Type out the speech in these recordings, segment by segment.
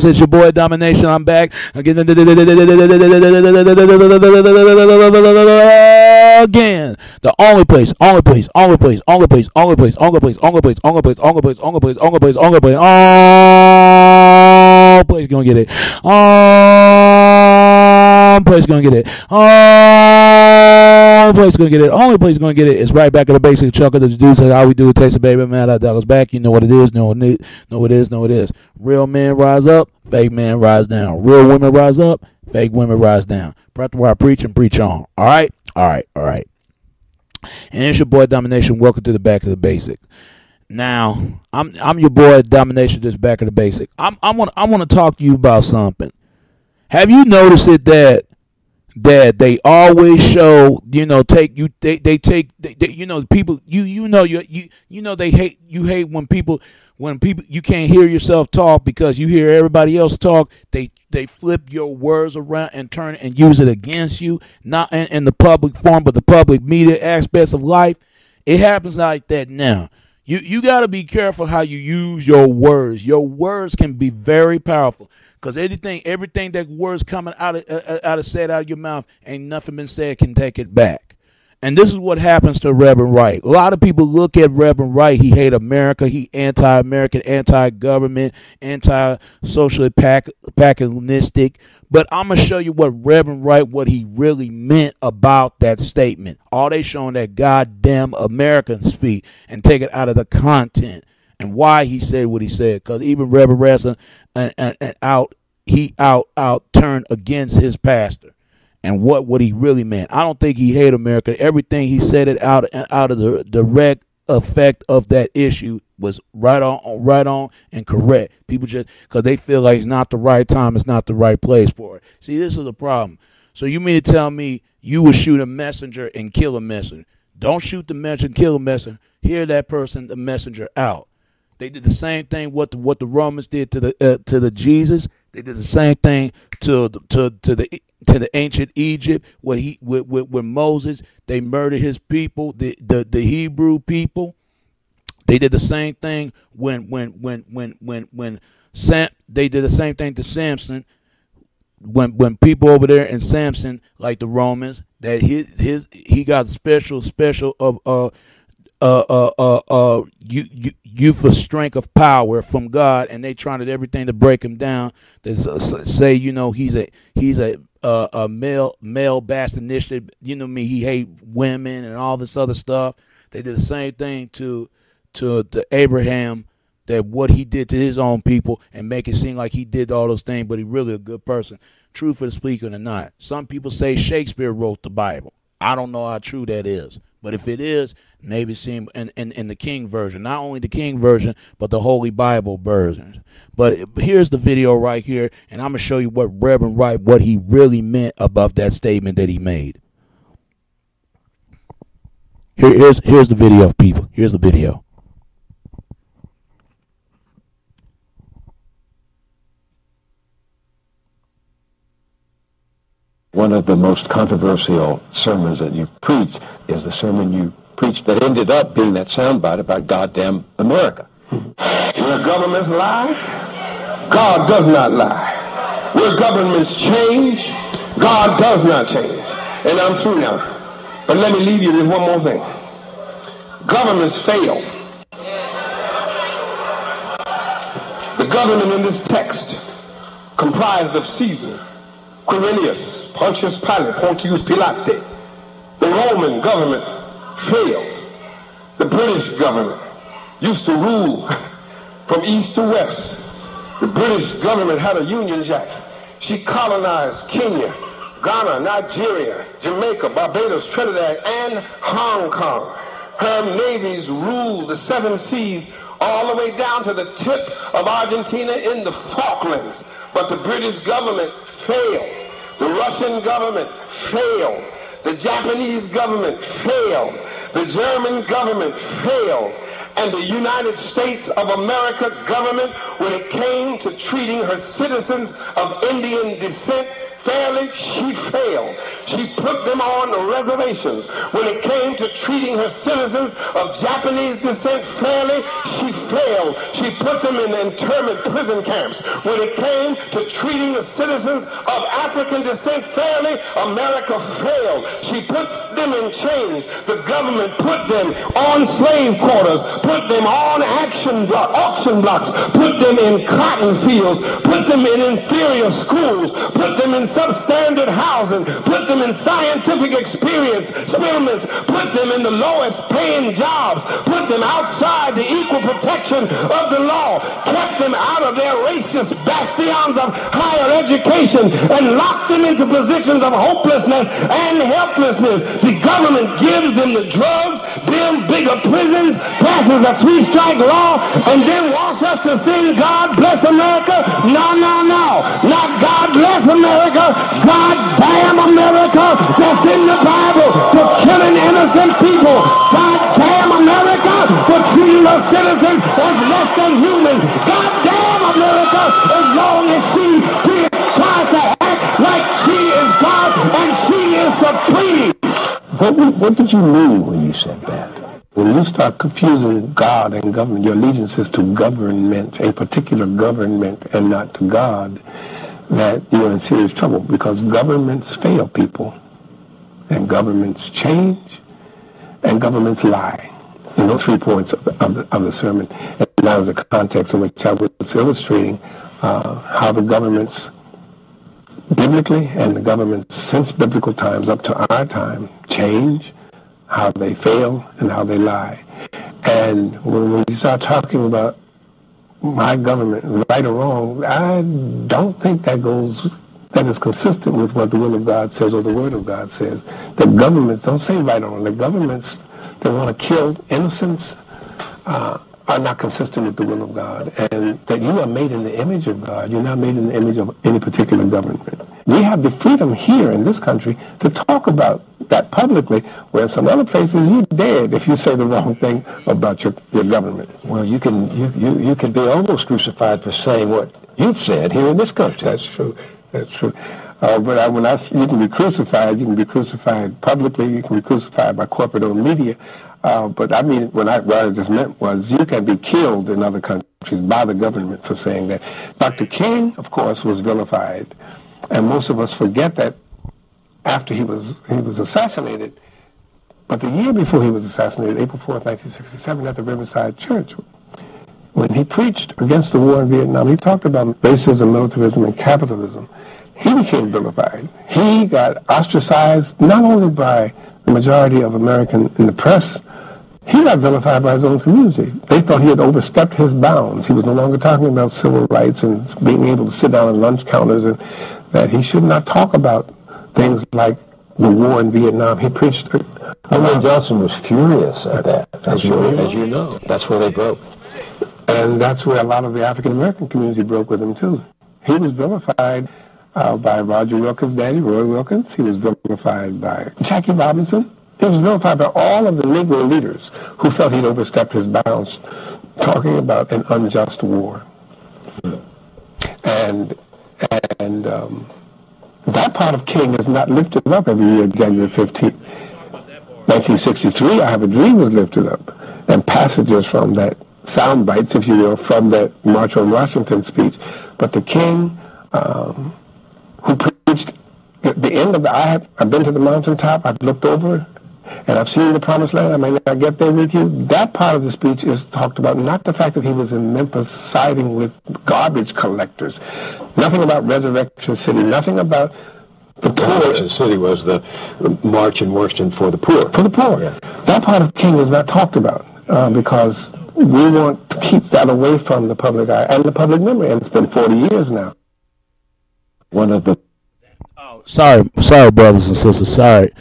It's your boy Domination. I'm back again. The only place gonna get it. Place gonna get it. Place gonna get it. Only place gonna get it. It's right back at the basic chuck of the dudes. How we do it. Taste of baby man. $1 back. You know what it is. Know it is. Real men rise up. Fake men rise down. Real women rise up. Fake women rise down. Practice where I preach and preach on. All right. And it's your boy Domination. Welcome to the back of the basic. Now, I'm your boy Domination. This back of the basic. I want to talk to you about something. Have you noticed it that they always show, you know, they you know, people you know they hate when people you can't hear yourself talk because you hear everybody else talk. They flip your words around and turn it and use it against you, not in the public forum but the public media aspects of life. It happens like that now. You got to be careful how you use your words. Your words can be very powerful. Because everything that words coming out of your mouth, ain't nothing been said can take it back. And this is what happens to Reverend Wright. A lot of people look at Reverend Wright. He hate America. He anti-American, anti-government, anti-socially paganistic. But I'm going to show you what Reverend Wright, what he really meant about that statement. All they showing that goddamn American speak and take it out of the content. And why he said what he said, because even Reverend Wrestling turned against his pastor, and what he really meant. I don't think he hate America. Everything he said it out of the direct effect of that issue was right on and correct. People just because they feel like it's not the right time, it's not the right place for it. See, this is the problem. So you mean to tell me you would shoot a messenger and kill a messenger? Don't shoot the messenger, kill a messenger. Hear that person, the messenger out. They did the same thing what the Romans did to the Jesus. They did the same thing to the ancient Egypt when Moses, they murdered his people, the Hebrew people. They did the same thing when they did the same thing to Samson. When people over there in Samson, like the Romans, that he got special youth of strength of power from God, and they tried everything to break him down. They say, you know, he's a male bastard initiative. You know me, he hate women and all this other stuff. They did the same thing to Abraham, that what he did to his own people, and make it seem like he did all those things, but he really a good person. True for the speaker or not. Some people say Shakespeare wrote the Bible. I don't know how true that is. But if it is, maybe see in the King version. Not only the King version, but the Holy Bible version. But here's the video right here, and I'm going to show you what Reverend Wright, what he really meant about that statement that he made. Here's the video, people. Here's the video. One of the most controversial sermons that you preached is the sermon you preached that ended up being that soundbite about goddamn America. Where governments lie, God does not lie. Where governments change, God does not change. And I'm through now. But let me leave you with one more thing. Governments fail. The government in this text comprised of Caesar, Quirinius, Pontius Pilate, Pontius Pilate. The Roman government failed. The British government used to rule from east to west. The British government had a Union Jack. She colonized Kenya, Ghana, Nigeria, Jamaica, Barbados, Trinidad, and Hong Kong. Her navies ruled the 7 seas all the way down to the tip of Argentina in the Falklands. But the British government failed. The Russian government failed. The Japanese government failed. The German government failed. And the United States of America government, when it came to treating her citizens of Indian descent, fairly, she failed. She put them on reservations. When it came to treating her citizens of Japanese descent fairly, she failed. She put them in internment prison camps. When it came to treating the citizens of African descent fairly, America failed. She put them in chains. The government put them on slave quarters, put them on auction blocks, put them in cotton fields, put them in inferior schools, put them in substandard housing, put them in scientific experiments, put them in the lowest paying jobs, put them outside the equal protection of the law, kept them out of their racist bastions of higher education, and locked them into positions of hopelessness and helplessness. The government gives them the drugs, builds bigger prisons, passes a 3-strike law, and then wants us to sing God Bless America? No, no, no. Not God Bless America. God damn America that's in the Bible for killing innocent people. God damn America for treating her citizens as less than human. God damn America as long as she tries to act like she is God and she is supreme. What did you mean when you said that? When you start confusing God and government, your allegiance is to government, a particular government, and not to God, that you're in serious trouble, because governments fail people, and governments change, and governments lie. In those 3 points of the sermon, and that is the context in which I was illustrating how the governments biblically and the governments since biblical times up to our time change, how they fail and how they lie. And when you start talking about my government, right or wrong, I don't think that is consistent with what the will of God says or the word of God says. The governments don't say right or wrong. The governments that want to kill innocents are not consistent with the will of God, and that you are made in the image of God. You're not made in the image of any particular government. We have the freedom here in this country to talk about that publicly, where in some other places you're dead if you say the wrong thing about your government. Well, you can be almost crucified for saying what you've said here in this country. That's true. That's true. You can be crucified. You can be crucified publicly. You can be crucified by corporate-owned media. But I mean, what I just meant was you can be killed in other countries by the government for saying that. Dr. King, of course, was vilified, and most of us forget that after he was assassinated. But the year before he was assassinated, April 4th, 1967, at the Riverside Church, when he preached against the war in Vietnam, he talked about racism, militarism, and capitalism. He became vilified. He got ostracized not only by the majority of Americans in the press, he got vilified by his own community. They thought he had overstepped his bounds. He was no longer talking about civil rights and being able to sit down at lunch counters, and that he should not talk about things like the war in Vietnam. He preached... Lyndon Johnson was furious at that, as you know. That's where they broke. And that's where a lot of the African-American community broke with him, too. He was vilified by Roger Wilkins' daddy, Roy Wilkins. He was vilified by Jackie Robinson. He was vilified by all of the Negro leaders who felt he'd overstepped his bounds, talking about an unjust war. And that part of King is not lifted up every year, January 15th. 1963, I Have a Dream was lifted up, and passages from that, sound bites, if you will, from that March on Washington speech. But the King who preached at the end of I've been to the mountaintop, I've looked over, and I've seen the promised land, I may not get there with you. That part of the speech is talked about, not the fact that he was in Memphis siding with garbage collectors. Nothing about Resurrection City, nothing about the poor. Resurrection City was the march in Washington for the poor. For the poor. Yeah. That part of King is not talked about because we want to keep that away from the public eye and the public memory, and it's been 40 years now. One of the... Oh, sorry, brothers and sisters, sorry.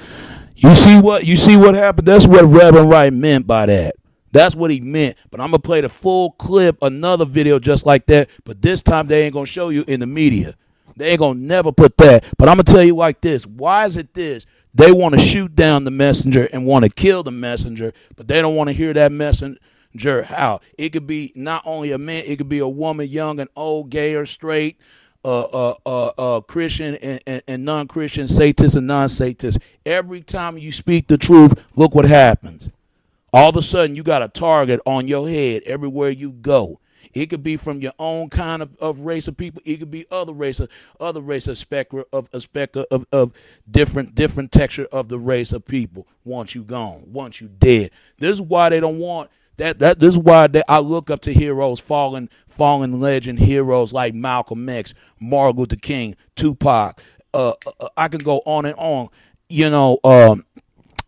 You see what happened? That's what Reverend Wright meant by that. That's what he meant. But I'm going to play the full clip, another video just like that. But this time they ain't going to show you in the media. They ain't going to never put that. But I'm going to tell you like this. Why is it this? They want to shoot down the messenger and want to kill the messenger, but they don't want to hear that messenger how. It could be not only a man, it could be a woman, young and old, gay or straight, Christian and non-Christian, Satanists and non-Satanists. Every time you speak the truth, look what happens. All of a sudden, you got a target on your head everywhere you go. It could be from your own kind of race of people. It could be other race of spectrum of different texture of the race of people. Once you gone, once you dead. This is why they don't want that. This is why I look up to heroes, fallen legend heroes like Malcolm X, Martin Luther King, Tupac. I can go on and on.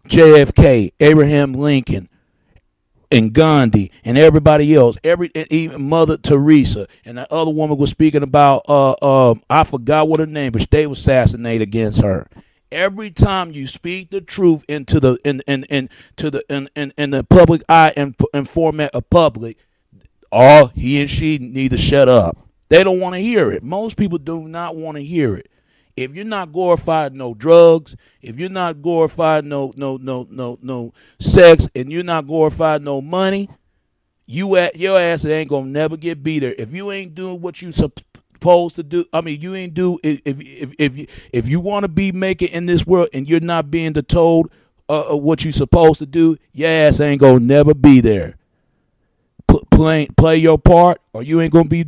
JFK, Abraham Lincoln, and Gandhi, and everybody else, even Mother Teresa, and that other woman was speaking about. I forgot what her name, but they was assassinated against her. Every time you speak the truth into the in the public eye and format of public, all he and she need to shut up. They don't want to hear it. Most people do not want to hear it. If you're not glorified no drugs, if you're not glorified no sex, and you're not glorified no money, your ass ain't gonna never get beat there. If you ain't doing what you supposed to do, I mean, you ain't do if you want to be making in this world and you're not being told what you supposed to do, your ass ain't gonna never be there. Play your part, or you ain't gonna be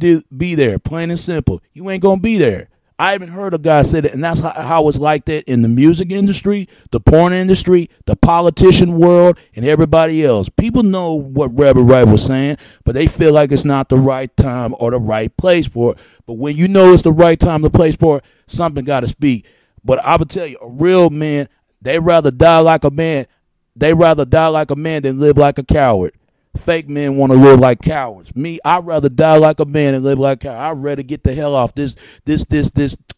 there. Plain and simple, you ain't gonna be there. I even heard a guy say that, and that's how it's like that in the music industry, the porn industry, the politician world, and everybody else. People know what Reverend Wright was saying, but they feel like it's not the right time or the right place for it. But when you know it's the right time, the place for it, something got to speak. But I would tell you, a real man, they rather die like a man. They rather die like a man than live like a coward. Fake men want to live like cowards. Me, I'd rather die like a man and live like a coward. I'd rather get the hell off this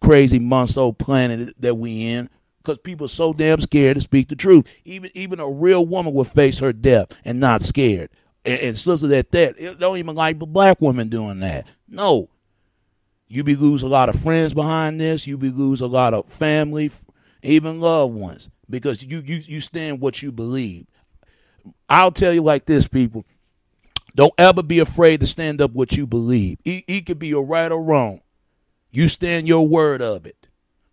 crazy monster planet that we in, because people are so damn scared to speak the truth. Even a real woman would face her death and not scared. And sisters at that, it don't even like the black women doing that. No. You be lose a lot of friends behind this. You be lose a lot of family, even loved ones, because you stand what you believe. I'll tell you like this, people. Don't ever be afraid to stand up what you believe. It could be a right or wrong. You stand your word of it.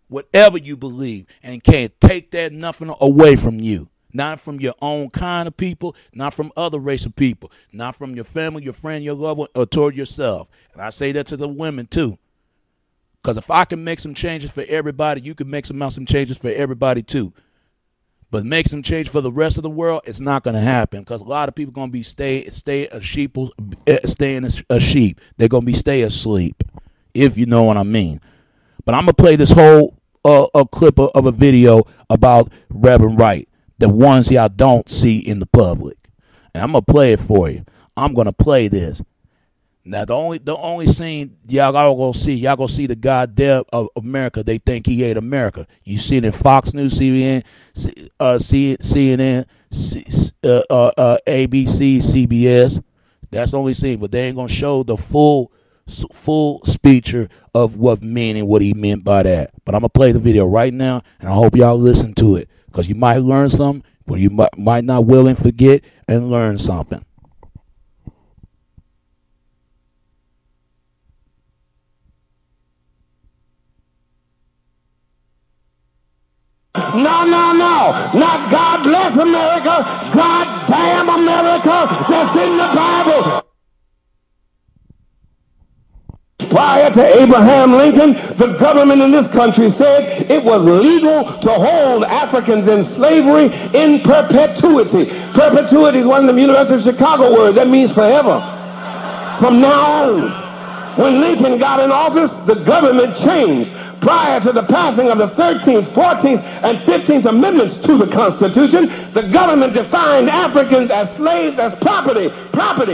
Whatever you believe, and can't take that nothing away from you. Not from your own kind of people, not from other race of people, not from your family, your friend, your loved one, or toward yourself. And I say that to the women too. Because if I can make some changes for everybody, you can make some changes for everybody too. But make some change for the rest of the world, it's not going to happen, because a lot of people going to be staying a sheep. They're going to be stay asleep, if you know what I mean. But I'm going to play this whole a clip of a video about Reverend Wright, the ones y'all don't see in the public. And I'm going to play it for you. I'm going to play this. Now, the only scene y'all gonna see the goddamn of America. They think he ate America. You see it in Fox News, CNN, ABC, CBS. That's the only scene, but they ain't gonna show the full speecher of what meant and what he meant by that. But I'm gonna play the video right now, and I hope y'all listen to it, because you might learn something, but you might not will and forget and learn something. No, not God bless America, God damn America, that's in the Bible. Prior to Abraham Lincoln, the government in this country said it was legal to hold Africans in slavery in perpetuity. Perpetuity is one of the University of Chicago words. That means forever. From now on. When Lincoln got in office, the government changed. Prior to the passing of the 13th, 14th, and 15th Amendments to the Constitution, the government defined Africans as slaves, as property,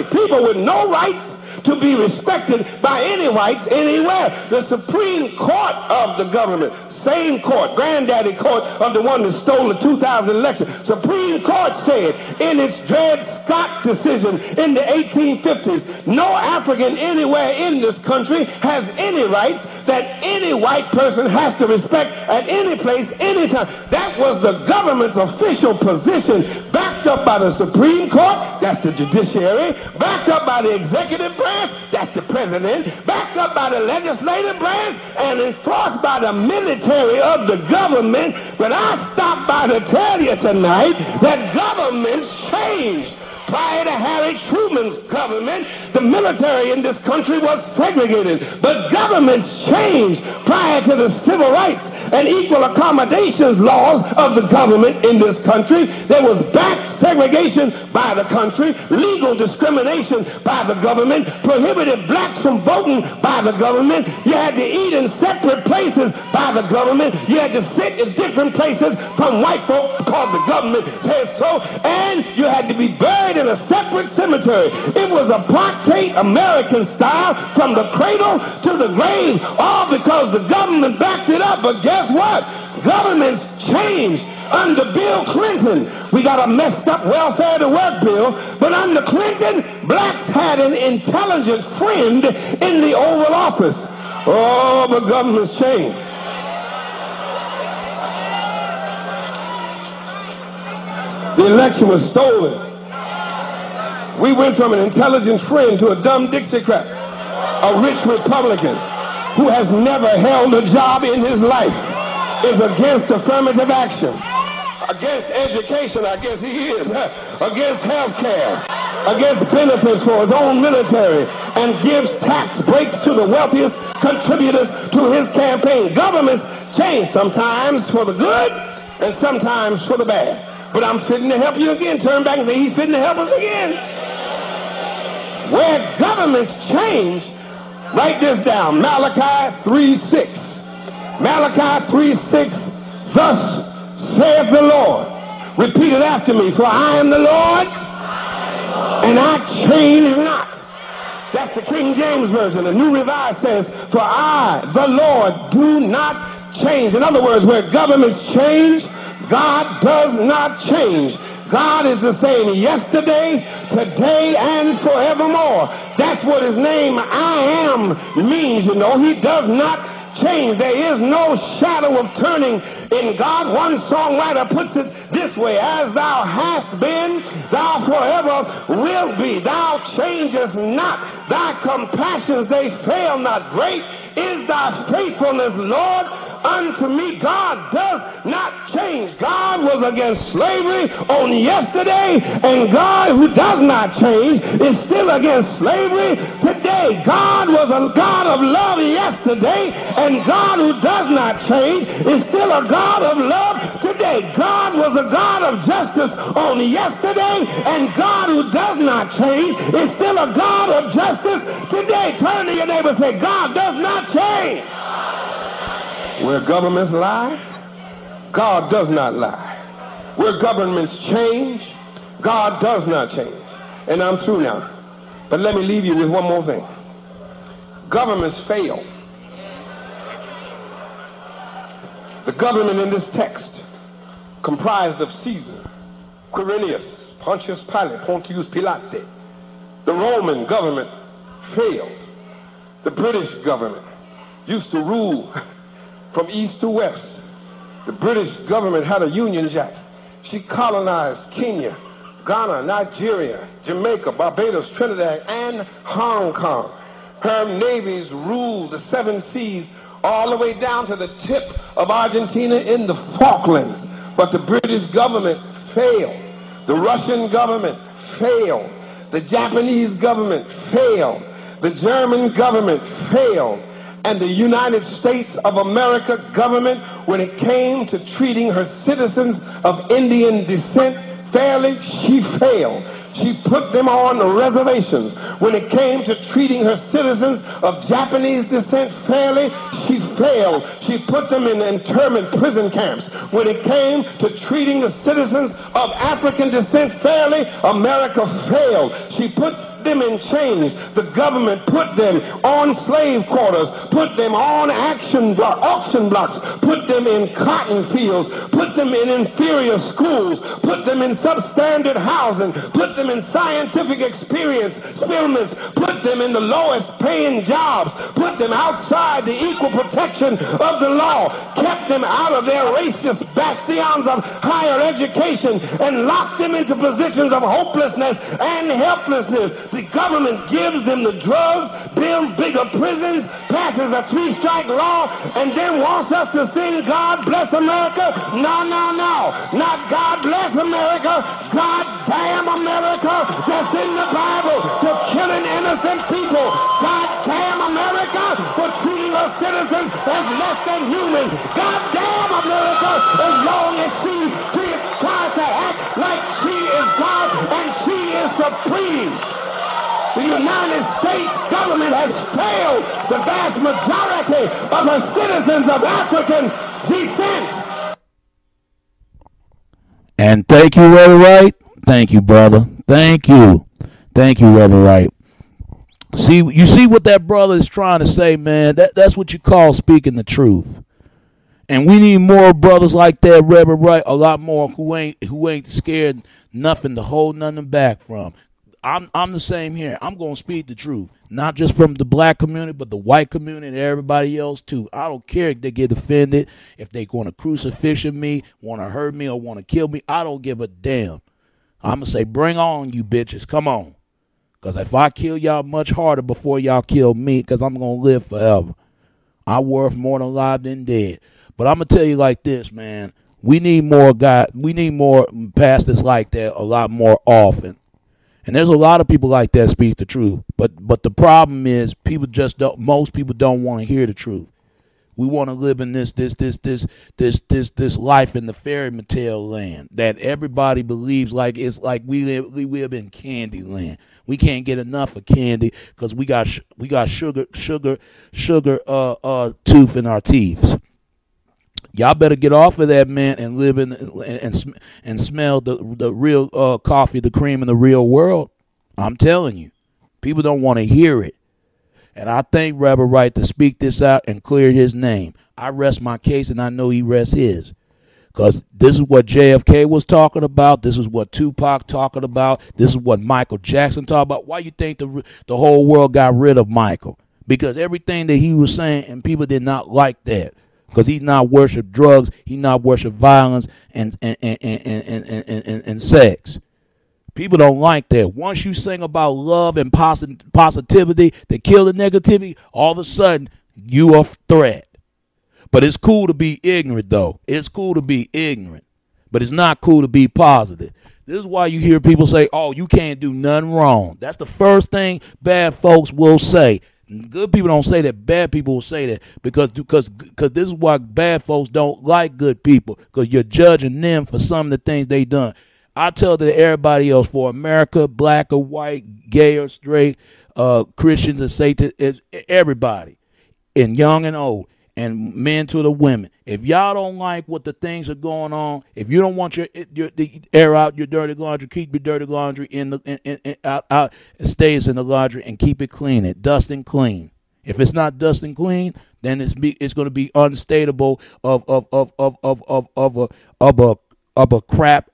people with no rights to be respected by any whites anywhere. The Supreme Court of the government, same court, granddaddy court of the one that stole the 2000 election, Supreme Court said in its Dred Scott decision in the 1850s, no African anywhere in this country has any rights that any white person has to respect at any place, anytime. That was the government's official position back backed up by the Supreme Court, that's the judiciary, backed up by the executive branch, that's the president, backed up by the legislative branch, and enforced by the military of the government. But I stopped by to tell you tonight that governments change. Prior to Harry Truman's government, the military in this country was segregated. But governments changed prior to the civil rights and equal accommodations laws of the government in this country. There was back segregation by the country, legal discrimination by the government, prohibited blacks from voting by the government. You had to eat in separate places by the government. You had to sit in different places from white folk because the government said so. And you had to be buried in a separate cemetery. It was apartheid American style from the cradle to the grave, all because the government backed it up. But guess what? Governments changed. Under Bill Clinton, we got a messed up welfare to work bill, but under Clinton, blacks had an intelligent friend in the Oval Office. Oh, but governments changed. The election was stolen. We went from an intelligent friend to a dumb Dixiecrat, a rich Republican who has never held a job in his life, is against affirmative action, against education, I guess he is, against health care, against benefits for his own military, and gives tax breaks to the wealthiest contributors to his campaign. Governments change, sometimes for the good and sometimes for the bad. But I'm fitting to help you again. Turn back and say, he's fitting to help us again. Where governments change, write this down, Malachi 3:6. Malachi 3:6, thus saith the Lord. Repeat it after me. For I am the Lord, and I change not. That's the King James Version. The New Revised says, for I, the Lord, do not change. In other words, where governments change, God does not change. God is the same yesterday, today, and forevermore. That's what his name, I am, means, you know. He does not change. There is no shadow of turning in God. One songwriter puts it this way, as thou hast been, thou forever will be. Thou changest not. Thy compassions, they fail not. Great is thy faithfulness, Lord, unto me. God does not change. God was against slavery on yesterday, and God, who does not change, is still against slavery today. God was a God of love yesterday, and God, who does not change, is still a God of love today. God was a God of justice on yesterday, and God, who does not change, is still a God of justice today. Turn to your neighbor and say, God does not change. Where governments lie, God does not lie. Where governments change, God does not change. And I'm through now. But let me leave you with one more thing. Governments fail. The government in this text, comprised of Caesar, Quirinius, Pontius Pilate, Pontius Pilate. The Roman government failed. The British government used to rule from east to west. The British government had a Union Jack. She colonized Kenya, Ghana, Nigeria, Jamaica, Barbados, Trinidad, and Hong Kong. Her navies ruled the 7 seas all the way down to the tip of Argentina in the Falklands. But the British government failed. The Russian government failed. The Japanese government failed. The German government failed. And the United States of America government, when it came to treating her citizens of Indian descent fairly, she failed. She put them on reservations. When it came to treating her citizens of Japanese descent fairly, she failed. She put them in internment prison camps. When it came to treating the citizens of African descent fairly, America failed. She put put them in chains. The government put them on slave quarters, put them on auction blocks, put them in cotton fields, put them in inferior schools, put them in substandard housing, put them in scientific experiments, put them in the lowest paying jobs, put them outside the equal protection of the law, kept them out of their racist bastions of higher education, and locked them into positions of hopelessness and helplessness. The government gives them the drugs, builds bigger prisons, passes a 3-strike law, and then wants us to sing God Bless America? No, no, no. Not God Bless America. God damn America that's in the Bible for killing innocent people. God damn America for treating us citizens as less than human. God damn America as long as she tries to act like she is God and she is supreme. The United States government has failed the vast majority of her citizens of African descent. And thank you, Reverend Wright. Thank you, brother. Thank you. Thank you, Reverend Wright. You see what that brother is trying to say, man? That's what you call speaking the truth. And we need more brothers like that, Reverend Wright, a lot more who ain't scared nothing to hold nothing back from. I'm the same here. I'm going to speak the truth, not just from the black community, but the white community and everybody else too. I don't care if they get offended, if they going to crucifix me, want to hurt me, or want to kill me. I don't give a damn. I'm going to say, bring on, you bitches. Come on. Because if I kill y'all much harder before y'all kill me, because I'm going to live forever. I'm worth more than alive than dead. But I'm going to tell you like this, man. We need more pastors like that a lot more often. And there's a lot of people like that speak the truth. But the problem is most people don't want to hear the truth. We want to live in this life in the fairy tale land that everybody believes like it's like we live in candy land. We can't get enough of candy because we got sugar tooth in our teeth. Y'all better get off of that, man, and live in and smell the real coffee, the cream in the real world. I'm telling you, people don't want to hear it. And I thank Reverend Wright to speak this out and clear his name. I rest my case, and I know he rests his. Because this is what JFK was talking about. This is what Tupac talking about. This is what Michael Jackson talked about. Why you think the whole world got rid of Michael? Because everything that he was saying, and people did not like that. Because he's not worship drugs, he not worship violence and sex. People don't like that. Once you sing about love and positivity to kill the negativity, all of a sudden you are a threat. But it's cool to be ignorant, though. It's cool to be ignorant. But it's not cool to be positive. This is why you hear people say, oh, you can't do nothing wrong. That's the first thing bad folks will say. Good people don't say that. Bad people will say that because this is why bad folks don't like good people, because you're judging them for some of the things they done. I tell that everybody else, for America, black or white, gay or straight, Christians and Satan, everybody, and young and old, and men to the women. If y'all don't like what the things are going on, if you don't want the air out your dirty laundry, keep your dirty laundry out, it stays in the laundry, and keep it clean. Dust and clean. If it's not dust and clean, then it's going to be unstable of a crap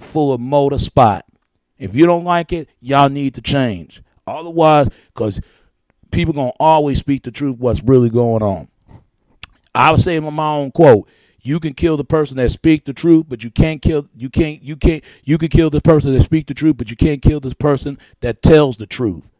full of motor spot. If you don't like it, y'all need to change. Otherwise, because people gonna always speak the truth, what's really going on. I was saying my own quote: you can kill the person that speak the truth, but you can kill the person that speak the truth, but you can't kill this person that tells the truth.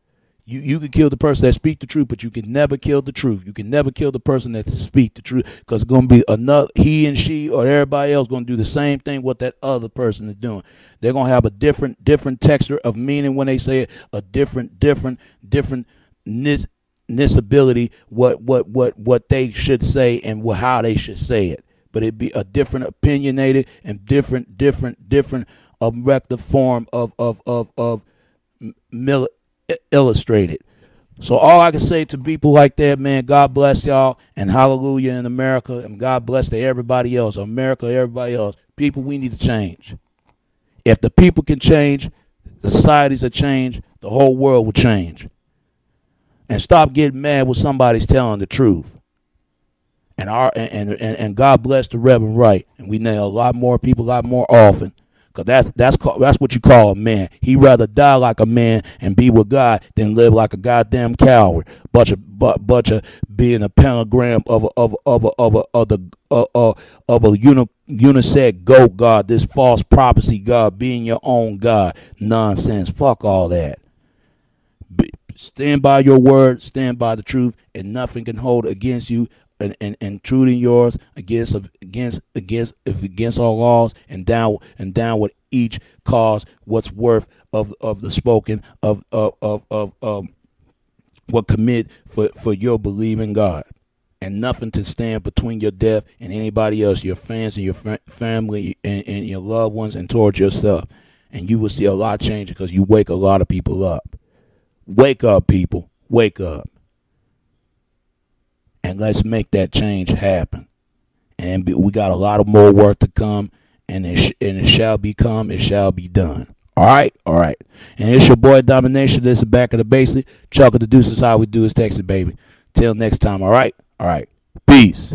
You can kill the person that speak the truth, but you can never kill the truth. You can never kill the person that speak the truth, because it's going to be another, he and she or everybody else going to do the same thing what that other person is doing. They're going to have a different texture of meaning when they say it, a different ability what they should say and how they should say it. But it'd be a different opinionated and different erective form of illustrated. So all I can say to people like that, man, God bless y'all and hallelujah in America, and God bless to everybody else, America, everybody else. People, we need to change. If the people can change, the societies will change, the whole world will change. And stop getting mad when somebody's telling the truth. And God bless the Reverend Wright. And we know a lot more people, a lot more often. Because that's what you call a man. He'd rather die like a man and be with God than live like a goddamn coward. Bunch of being a pentagram of a unisex goat God, this false prophecy God, being your own God. Nonsense. Fuck all that. Stand by your word, stand by the truth, and nothing can hold against you. And truth in yours against all laws, and down with each cause what's worth of the spoken of what commit for your believing God, and nothing to stand between your death and anybody else, your fans and your family and your loved ones, and towards yourself. And you will see a lot change because you wake a lot of people up. Wake up, people. Wake up. And let's make that change happen. And we got a lot of more work to come, and it shall become, it shall be done. All right? All right. And it's your boy Domination. This is Back of the Basic. Chuck of the Deuce is how we do is Texas, baby. Till next time, all right? All right. Peace.